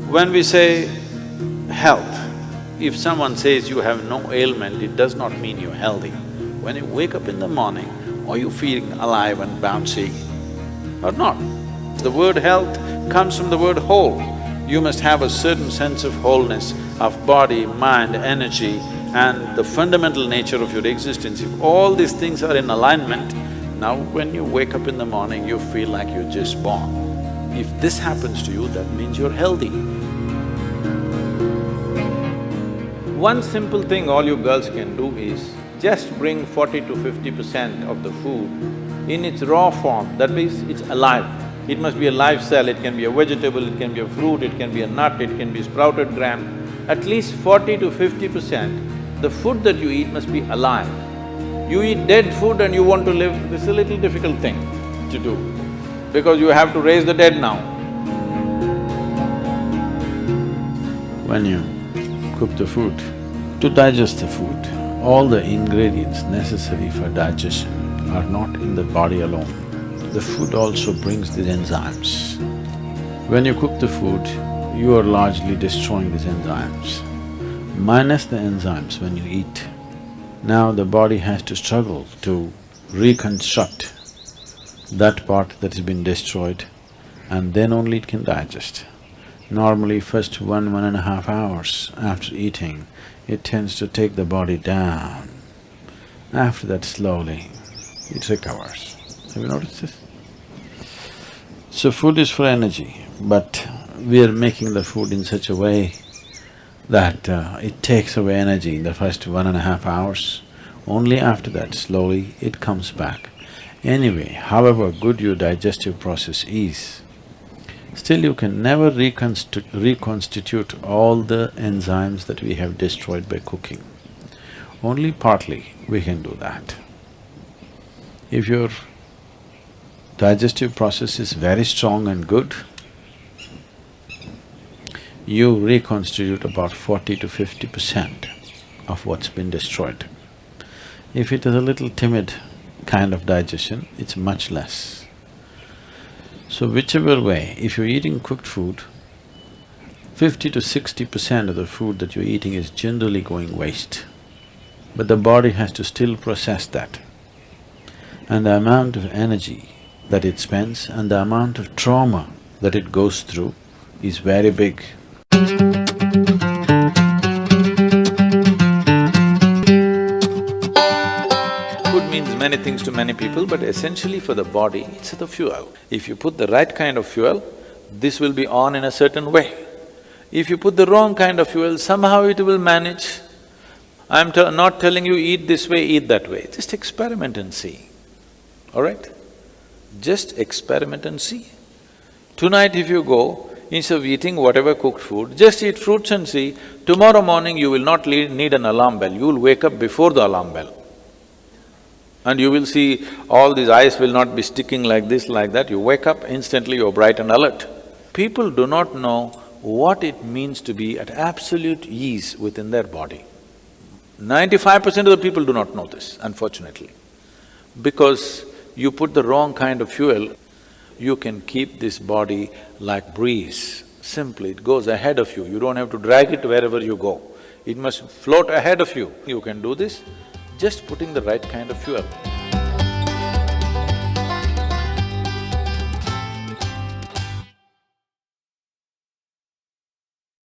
When we say health, if someone says you have no ailment, it does not mean you're healthy. When you wake up in the morning, are you feeling alive and bouncy or not? The word health comes from the word whole. You must have a certain sense of wholeness of body, mind, energy and the fundamental nature of your existence. If all these things are in alignment, now when you wake up in the morning, you feel like you're just born. If this happens to you, that means you're healthy. One simple thing all you girls can do is just bring 40 to 50% of the food in its raw form, that means it's alive. It must be a live cell, it can be a vegetable, it can be a fruit, it can be a nut, it can be sprouted gram. At least 40 to 50%, the food that you eat must be alive. You eat dead food and you want to live, this is a little difficult thing to do, because you have to raise the dead now. When you cook the food, to digest the food, all the ingredients necessary for digestion are not in the body alone. The food also brings these enzymes. When you cook the food, you are largely destroying these enzymes. Minus the enzymes when you eat, now the body has to struggle to reconstruct that part that has been destroyed and then only it can digest. Normally first 1.5 hours after eating, it tends to take the body down. After that slowly, it recovers. Have you noticed this? So food is for energy, but we are making the food in such a way that it takes away energy in the first 1.5 hours. Only after that, slowly, it comes back. Anyway, however good your digestive process is, still you can never reconstitute all the enzymes that we have destroyed by cooking. Only partly we can do that. If your digestive process is very strong and good, you reconstitute about 40 to 50% of what's been destroyed. If it is a little timid kind of digestion, it's much less. So whichever way, if you're eating cooked food, 50 to 60% of the food that you're eating is generally going waste. But the body has to still process that. And the amount of energy that it spends and the amount of trauma that it goes through is very big. Food means many things to many people, but essentially for the body, it's the fuel. If you put the right kind of fuel, this will be on in a certain way. If you put the wrong kind of fuel, somehow it will manage. I'm not telling you eat this way, eat that way, just experiment and see, all right? Just experiment and see. Tonight if you go, instead of eating whatever cooked food, just eat fruits and see, tomorrow morning you will not need an alarm bell, you will wake up before the alarm bell. And you will see all these eyes will not be sticking like this, like that, you wake up, instantly you're bright and alert. People do not know what it means to be at absolute ease within their body. 95% of the people do not know this, unfortunately. Because you put the wrong kind of fuel, you can keep this body like breeze. Simply, it goes ahead of you, you don't have to drag it wherever you go. It must float ahead of you. You can do this just putting the right kind of fuel.